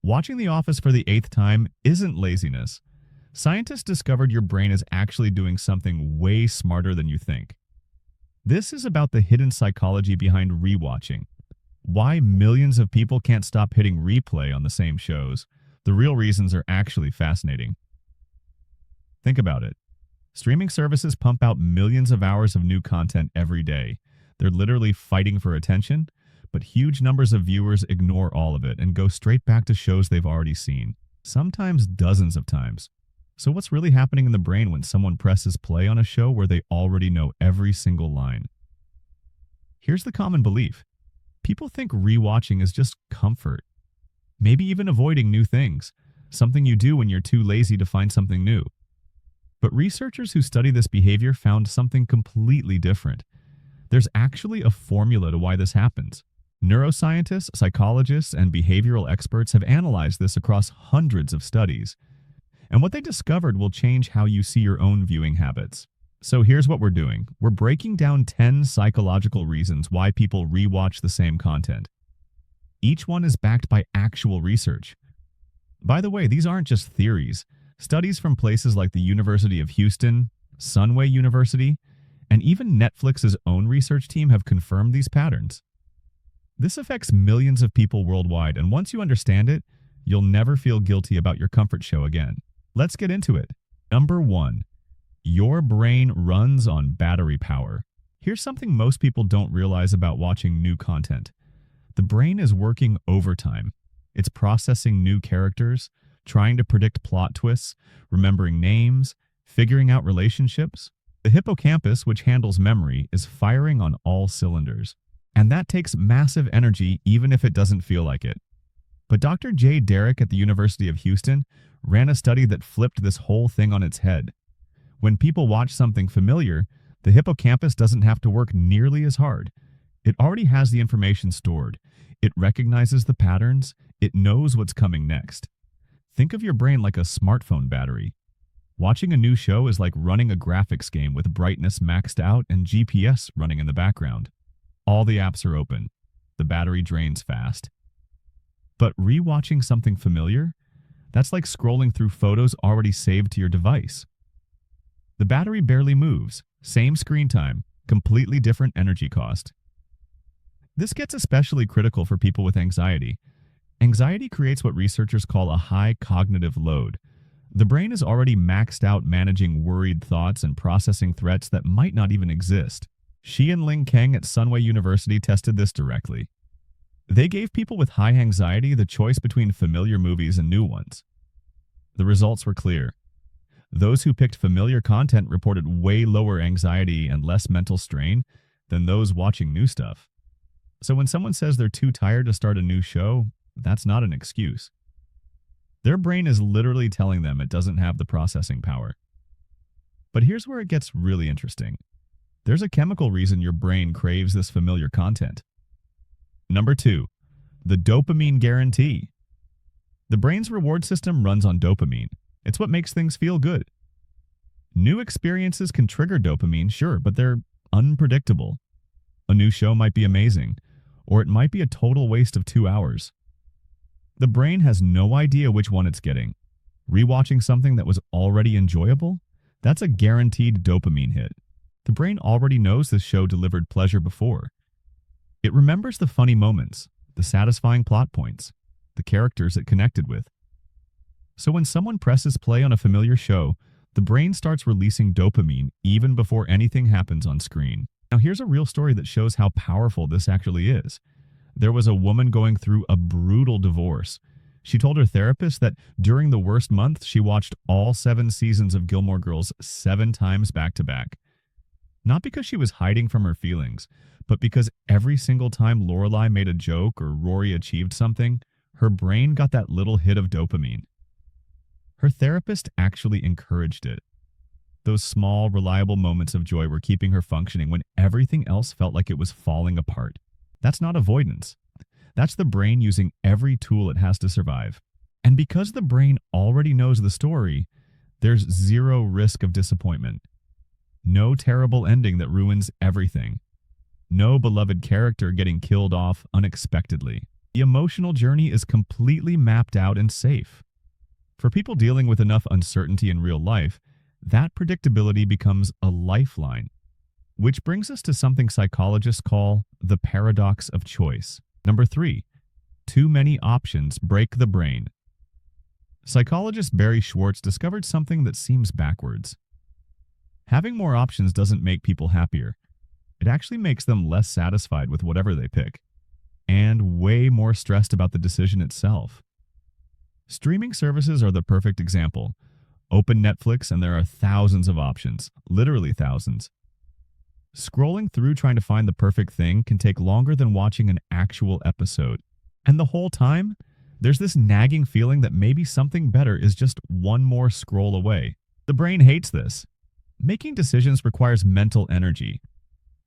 Watching The Office for the eighth time isn't laziness. Scientists discovered your brain is actually doing something way smarter than you think. This is about the hidden psychology behind rewatching. Why millions of people can't stop hitting replay on the same shows. The real reasons are actually fascinating. Think about it. Streaming services pump out millions of hours of new content every day. They're literally fighting for attention, but huge numbers of viewers ignore all of it and go straight back to shows they've already seen, sometimes dozens of times. So what's really happening in the brain when someone presses play on a show where they already know every single line? Here's the common belief. People think rewatching is just comfort, maybe even avoiding new things, something you do when you're too lazy to find something new. But researchers who study this behavior found something completely different. There's actually a formula to why this happens. Neuroscientists, psychologists, and behavioral experts have analyzed this across hundreds of studies. And what they discovered will change how you see your own viewing habits. So here's what we're doing. We're breaking down 10 psychological reasons why people rewatch the same content. Each one is backed by actual research. By the way, these aren't just theories. Studies from places like the University of Houston, Sunway University, and even Netflix's own research team have confirmed these patterns. This affects millions of people worldwide, and once you understand it, you'll never feel guilty about your comfort show again. Let's get into it. Number 1. Your brain runs on battery power. Here's something most people don't realize about watching new content. The brain is working overtime. It's processing new characters, trying to predict plot twists, remembering names, figuring out relationships. The hippocampus, which handles memory, is firing on all cylinders. And that takes massive energy even if it doesn't feel like it. But Dr. Jay Derrick at the University of Houston ran a study that flipped this whole thing on its head. When people watch something familiar, the hippocampus doesn't have to work nearly as hard. It already has the information stored. It recognizes the patterns. It knows what's coming next. Think of your brain like a smartphone battery. Watching a new show is like running a graphics game with brightness maxed out and GPS running in the background. All the apps are open. The battery drains fast. But rewatching something familiar? That's like scrolling through photos already saved to your device. The battery barely moves. Same screen time, completely different energy cost. This gets especially critical for people with anxiety. Anxiety creates what researchers call a high cognitive load. The brain is already maxed out managing worried thoughts and processing threats that might not even exist. Shi and Ling Kang at Sunway University tested this directly. They gave people with high anxiety the choice between familiar movies and new ones. The results were clear. Those who picked familiar content reported way lower anxiety and less mental strain than those watching new stuff. So when someone says they're too tired to start a new show, that's not an excuse. Their brain is literally telling them it doesn't have the processing power. But here's where it gets really interesting. There's a chemical reason your brain craves this familiar content. Number 2, the dopamine guarantee. The brain's reward system runs on dopamine. It's what makes things feel good. New experiences can trigger dopamine, sure, but they're unpredictable. A new show might be amazing, or it might be a total waste of 2 hours. The brain has no idea which one it's getting. Rewatching something that was already enjoyable? That's a guaranteed dopamine hit. The brain already knows this show delivered pleasure before. It remembers the funny moments, the satisfying plot points, the characters it connected with. So when someone presses play on a familiar show, the brain starts releasing dopamine even before anything happens on screen. Now here's a real story that shows how powerful this actually is. There was a woman going through a brutal divorce. She told her therapist that during the worst month, she watched all 7 seasons of Gilmore Girls 7 times back to back. Not because she was hiding from her feelings, but because every single time Lorelai made a joke or Rory achieved something, her brain got that little hit of dopamine. Her therapist actually encouraged it. Those small, reliable moments of joy were keeping her functioning when everything else felt like it was falling apart. That's not avoidance. That's the brain using every tool it has to survive. And because the brain already knows the story, there's zero risk of disappointment. No terrible ending that ruins everything. No beloved character getting killed off unexpectedly. The emotional journey is completely mapped out and safe. For people dealing with enough uncertainty in real life, that predictability becomes a lifeline. Which brings us to something psychologists call the paradox of choice. Number 3, too many options break the brain. Psychologist Barry Schwartz discovered something that seems backwards. Having more options doesn't make people happier. It actually makes them less satisfied with whatever they pick, and way more stressed about the decision itself. Streaming services are the perfect example. Open Netflix and there are thousands of options, literally thousands. Scrolling through trying to find the perfect thing can take longer than watching an actual episode. And the whole time, there's this nagging feeling that maybe something better is just one more scroll away. The brain hates this. Making decisions requires mental energy.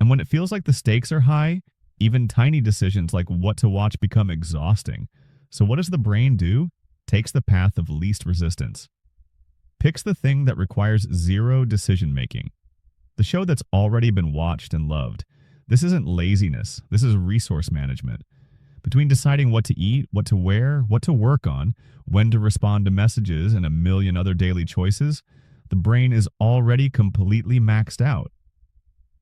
And when it feels like the stakes are high, even tiny decisions like what to watch become exhausting. So what does the brain do? Takes the path of least resistance. Picks the thing that requires zero decision making. The show that's already been watched and loved. This isn't laziness. This is resource management. Between deciding what to eat, what to wear, what to work on, when to respond to messages, and a million other daily choices, the brain is already completely maxed out.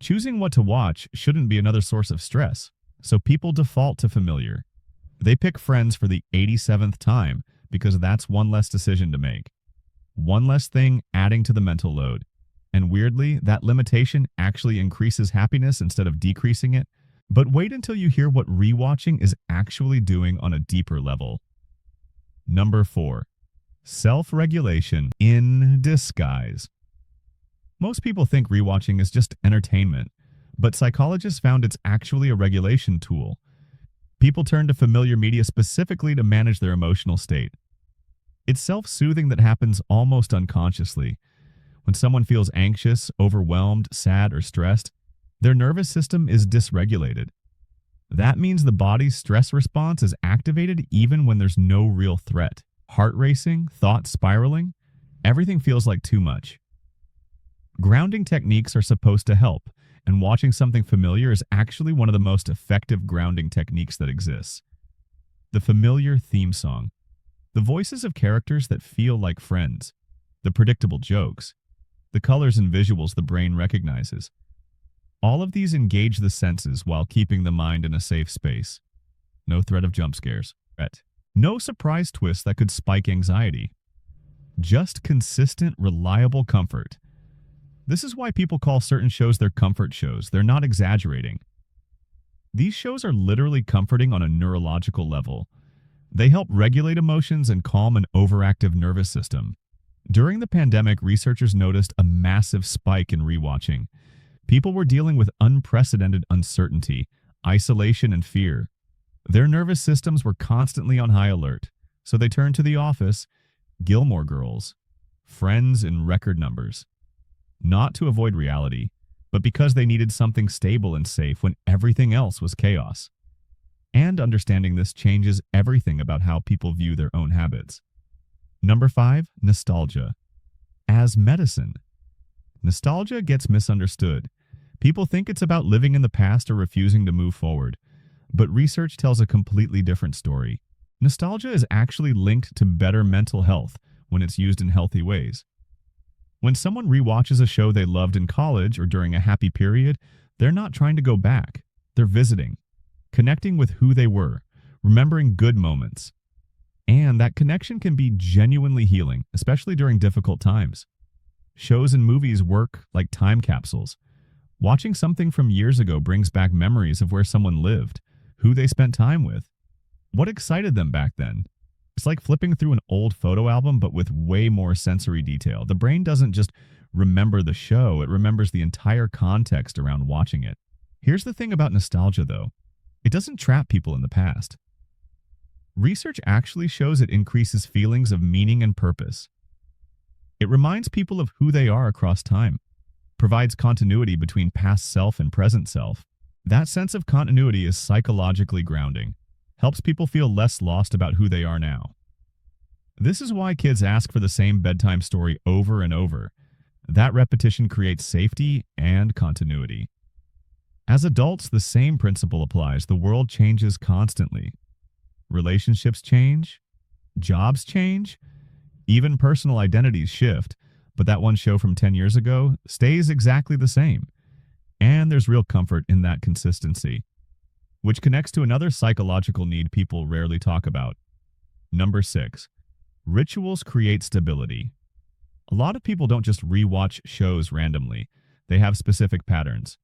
Choosing what to watch shouldn't be another source of stress, so people default to familiar. They pick Friends for the 87th time because that's one less decision to make. One less thing adding to the mental load. And weirdly, that limitation actually increases happiness instead of decreasing it. But wait until you hear what rewatching is actually doing on a deeper level. Number 4, self-regulation in disguise. Most people think rewatching is just entertainment, but psychologists found it's actually a regulation tool. People turn to familiar media specifically to manage their emotional state. It's self-soothing that happens almost unconsciously. When someone feels anxious, overwhelmed, sad, or stressed, their nervous system is dysregulated. That means the body's stress response is activated even when there's no real threat. Heart racing, thoughts spiraling, everything feels like too much. Grounding techniques are supposed to help, and watching something familiar is actually one of the most effective grounding techniques that exists. The familiar theme song. The voices of characters that feel like friends. The predictable jokes. The colors and visuals the brain recognizes. All of these engage the senses while keeping the mind in a safe space. No threat of jump scares. No surprise twists that could spike anxiety. Just consistent, reliable comfort. This is why people call certain shows their comfort shows. They're not exaggerating. These shows are literally comforting on a neurological level. They help regulate emotions and calm an overactive nervous system. During the pandemic, researchers noticed a massive spike in rewatching. People were dealing with unprecedented uncertainty, isolation, and fear. Their nervous systems were constantly on high alert, so they turned to The Office, Gilmore Girls, Friends in record numbers. Not to avoid reality, but because they needed something stable and safe when everything else was chaos. And understanding this changes everything about how people view their own habits. Number 5, nostalgia. As medicine. Nostalgia gets misunderstood. People think it's about living in the past or refusing to move forward. But research tells a completely different story. Nostalgia is actually linked to better mental health when it's used in healthy ways. When someone rewatches a show they loved in college or during a happy period, they're not trying to go back. They're visiting, connecting with who they were, remembering good moments. And that connection can be genuinely healing, especially during difficult times. Shows and movies work like time capsules. Watching something from years ago brings back memories of where someone lived, who they spent time with, what excited them back then. It's like flipping through an old photo album, but with way more sensory detail. The brain doesn't just remember the show, it remembers the entire context around watching it. Here's the thing about nostalgia, though. It doesn't trap people in the past. Research actually shows it increases feelings of meaning and purpose. It reminds people of who they are across time, provides continuity between past self and present self. That sense of continuity is psychologically grounding, helps people feel less lost about who they are now. This is why kids ask for the same bedtime story over and over. That repetition creates safety and continuity. As adults, the same principle applies. The world changes constantly. Relationships change, jobs change, even personal identities shift, but that one show from 10 years ago stays exactly the same. And there's real comfort in that consistency, which connects to another psychological need people rarely talk about. Number 6. Rituals create stability. A lot of people don't just rewatch shows randomly. They have specific patterns.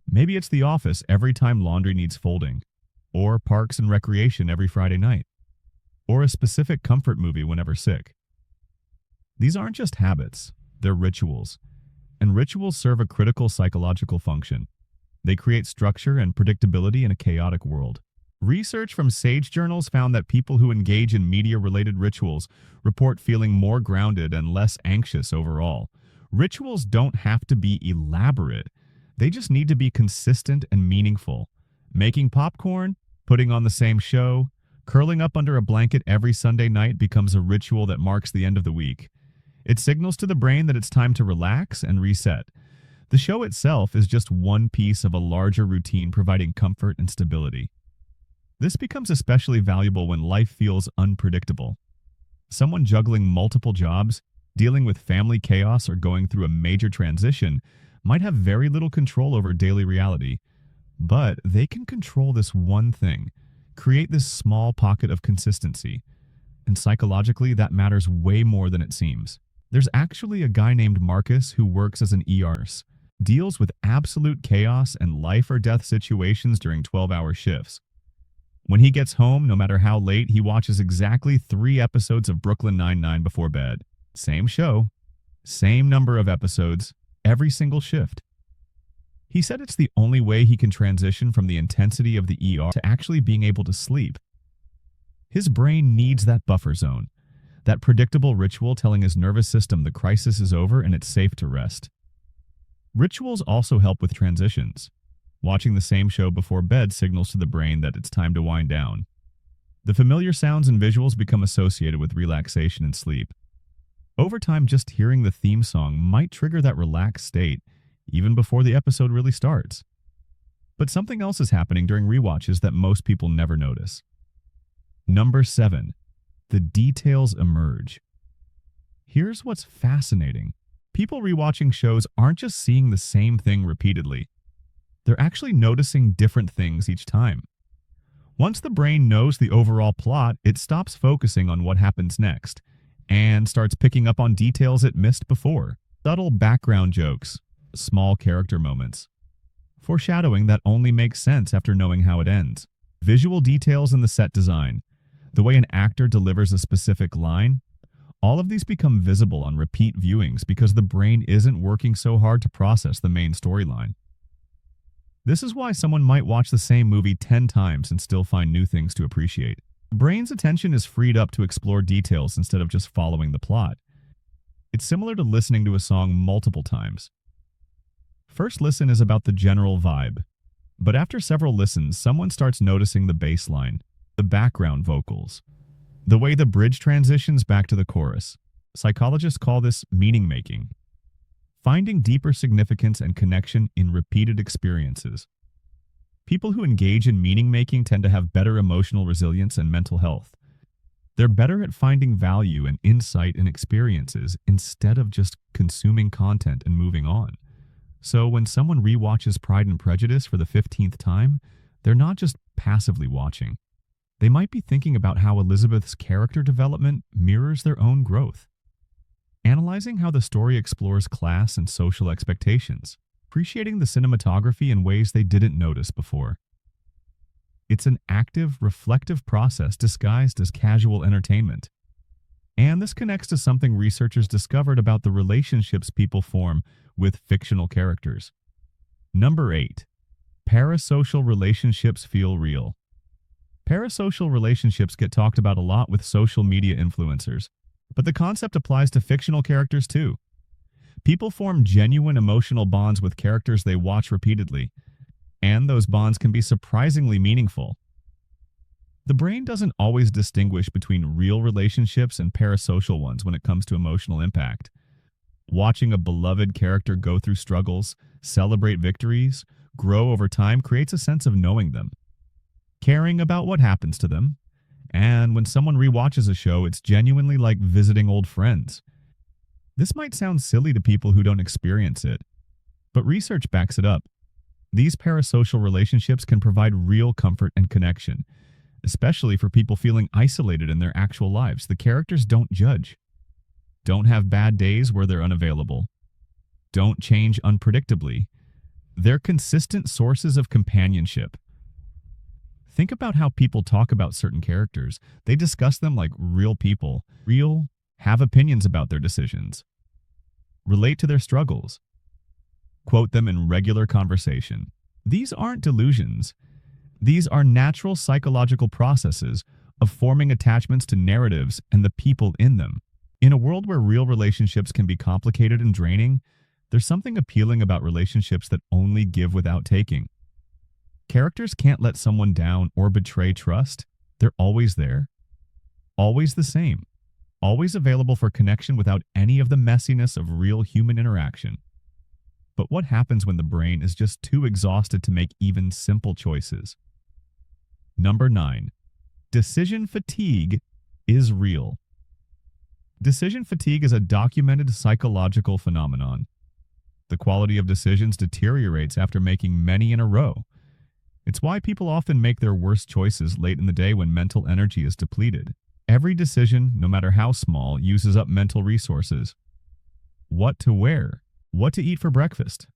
Maybe it's The Office every time laundry needs folding, or Parks and Recreation every Friday night, or a specific comfort movie whenever sick. These aren't just habits, they're rituals. And rituals serve a critical psychological function. They create structure and predictability in a chaotic world. Research from Sage Journals found that people who engage in media-related rituals report feeling more grounded and less anxious overall. Rituals don't have to be elaborate. They just need to be consistent and meaningful. Making popcorn, putting on the same show, curling up under a blanket every Sunday night becomes a ritual that marks the end of the week. It signals to the brain that it's time to relax and reset. The show itself is just one piece of a larger routine providing comfort and stability. This becomes especially valuable when life feels unpredictable. Someone juggling multiple jobs, dealing with family chaos, or going through a major transition might have very little control over daily reality. But they can control this one thing, create this small pocket of consistency. And psychologically, that matters way more than it seems. There's actually a guy named Marcus who works as an ER nurse, deals with absolute chaos and life or death situations during 12-hour shifts. When he gets home, no matter how late, he watches exactly 3 episodes of Brooklyn Nine-Nine before bed. Same show, same number of episodes, every single shift. He said it's the only way he can transition from the intensity of the ER to actually being able to sleep. His brain needs that buffer zone, that predictable ritual telling his nervous system the crisis is over and it's safe to rest. Rituals also help with transitions. Watching the same show before bed signals to the brain that it's time to wind down. The familiar sounds and visuals become associated with relaxation and sleep. Over time, just hearing the theme song might trigger that relaxed state, even before the episode really starts. But something else is happening during rewatches that most people never notice. Number 7. The details emerge. Here's what's fascinating. People rewatching shows aren't just seeing the same thing repeatedly. They're actually noticing different things each time. Once the brain knows the overall plot, it stops focusing on what happens next and starts picking up on details it missed before. Subtle background jokes, small character moments, foreshadowing that only makes sense after knowing how it ends. Visual details in the set design, the way an actor delivers a specific line, all of these become visible on repeat viewings because the brain isn't working so hard to process the main storyline. This is why someone might watch the same movie 10 times and still find new things to appreciate. The brain's attention is freed up to explore details instead of just following the plot. It's similar to listening to a song multiple times. First listen is about the general vibe, but after several listens, someone starts noticing the bass line, the background vocals, the way the bridge transitions back to the chorus. Psychologists call this meaning making. Finding deeper significance and connection in repeated experiences. People who engage in meaning-making tend to have better emotional resilience and mental health. They're better at finding value and insight in experiences instead of just consuming content and moving on. So when someone rewatches Pride and Prejudice for the 15th time, they're not just passively watching. They might be thinking about how Elizabeth's character development mirrors their own growth. Analyzing how the story explores class and social expectations, appreciating the cinematography in ways they didn't notice before. It's an active, reflective process disguised as casual entertainment. And this connects to something researchers discovered about the relationships people form with fictional characters. Number 8. Parasocial relationships feel real. Parasocial relationships get talked about a lot with social media influencers. But the concept applies to fictional characters too. People form genuine emotional bonds with characters they watch repeatedly, and those bonds can be surprisingly meaningful. The brain doesn't always distinguish between real relationships and parasocial ones when it comes to emotional impact. Watching a beloved character go through struggles, celebrate victories, grow over time creates a sense of knowing them, caring about what happens to them, And when someone rewatches a show, it's genuinely like visiting old friends. This might sound silly to people who don't experience it, but research backs it up. These parasocial relationships can provide real comfort and connection, especially for people feeling isolated in their actual lives. The characters don't judge, don't have bad days where they're unavailable, don't change unpredictably. They're consistent sources of companionship. Think about how people talk about certain characters. They discuss them like real people, have opinions about their decisions, relate to their struggles, quote them in regular conversation. These aren't delusions. These are natural psychological processes of forming attachments to narratives and the people in them. In a world where real relationships can be complicated and draining, there's something appealing about relationships that only give without taking. Characters can't let someone down or betray trust. They're always there, always the same, always available for connection without any of the messiness of real human interaction. But what happens when the brain is just too exhausted to make even simple choices? Number 9. Decision fatigue is real. Decision fatigue is a documented psychological phenomenon. The quality of decisions deteriorates after making many in a row. It's why people often make their worst choices late in the day when mental energy is depleted. Every decision, no matter how small, uses up mental resources. What to wear, what to eat for breakfast,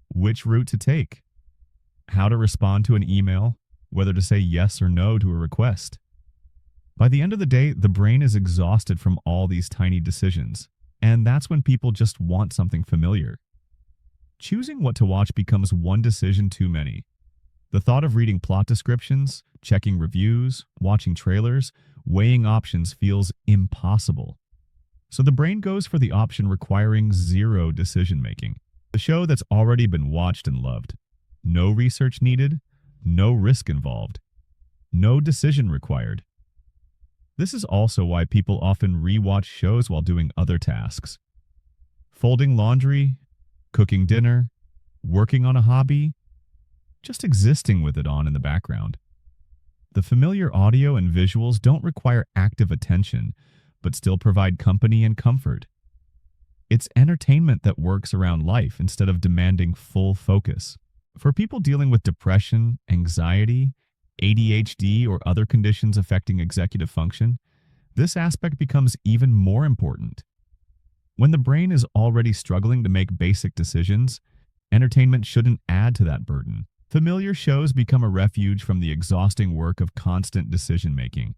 which route to take, how to respond to an email, whether to say yes or no to a request. By the end of the day, the brain is exhausted from all these tiny decisions, and that's when people just want something familiar. Choosing what to watch becomes one decision too many. The thought of reading plot descriptions, checking reviews, watching trailers, weighing options feels impossible. So the brain goes for the option requiring zero decision-making. The show that's already been watched and loved. No research needed, no risk involved, no decision required. This is also why people often rewatch shows while doing other tasks. Folding laundry, cooking dinner, working on a hobby, just existing with it on in the background. The familiar audio and visuals don't require active attention, but still provide company and comfort. It's entertainment that works around life instead of demanding full focus. For people dealing with depression, anxiety, ADHD, or other conditions affecting executive function, this aspect becomes even more important. When the brain is already struggling to make basic decisions, entertainment shouldn't add to that burden. Familiar shows become a refuge from the exhausting work of constant decision-making.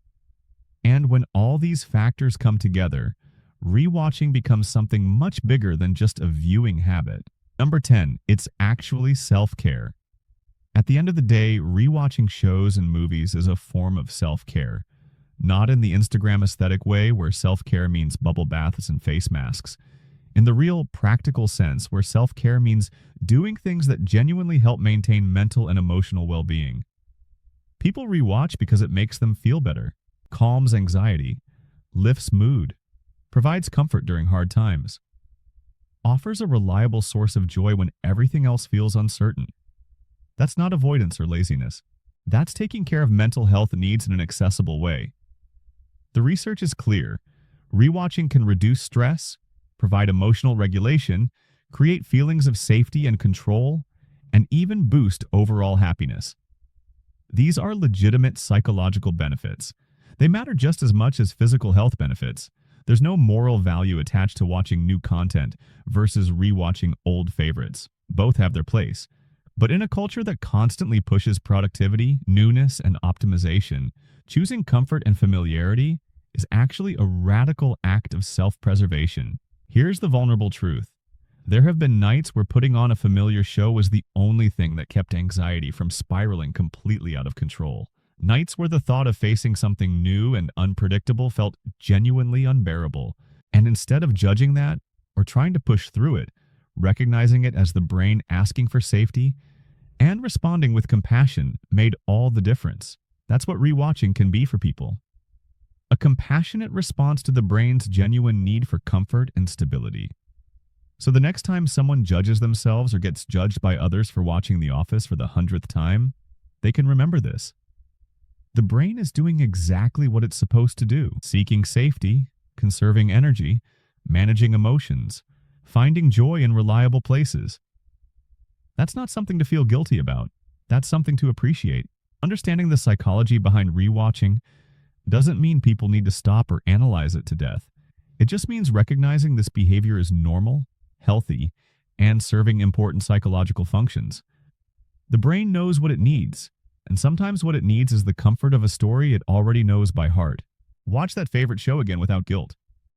And when all these factors come together, rewatching becomes something much bigger than just a viewing habit. Number 10, it's actually self-care. At the end of the day, rewatching shows and movies is a form of self-care. Not in the Instagram aesthetic way where self-care means bubble baths and face masks. In the real practical sense where self-care means doing things that genuinely help maintain mental and emotional well-being. People rewatch because it makes them feel better, calms anxiety, lifts mood, provides comfort during hard times, offers a reliable source of joy when everything else feels uncertain. That's not avoidance or laziness. That's taking care of mental health needs in an accessible way. The research is clear. Rewatching can reduce stress, provide emotional regulation, create feelings of safety and control, and even boost overall happiness. These are legitimate psychological benefits. They matter just as much as physical health benefits. There's no moral value attached to watching new content versus rewatching old favorites. Both have their place. But in a culture that constantly pushes productivity, newness, and optimization, choosing comfort and familiarity is actually a radical act of self-preservation. Here's the vulnerable truth. There have been nights where putting on a familiar show was the only thing that kept anxiety from spiraling completely out of control. Nights where the thought of facing something new and unpredictable felt genuinely unbearable. And instead of judging that or trying to push through it, recognizing it as the brain asking for safety and responding with compassion made all the difference. That's what rewatching can be for people. A compassionate response to the brain's genuine need for comfort and stability. So the next time someone judges themselves or gets judged by others for watching The Office for the 100th time, they can remember this. The brain is doing exactly what it's supposed to do, seeking safety, conserving energy, managing emotions, finding joy in reliable places. That's not something to feel guilty about. That's something to appreciate. Understanding the psychology behind rewatching doesn't mean people need to stop or analyze it to death. It just means recognizing this behavior is normal, healthy, and serving important psychological functions. The brain knows what it needs, and sometimes what it needs is the comfort of a story it already knows by heart. Watch that favorite show again without guilt.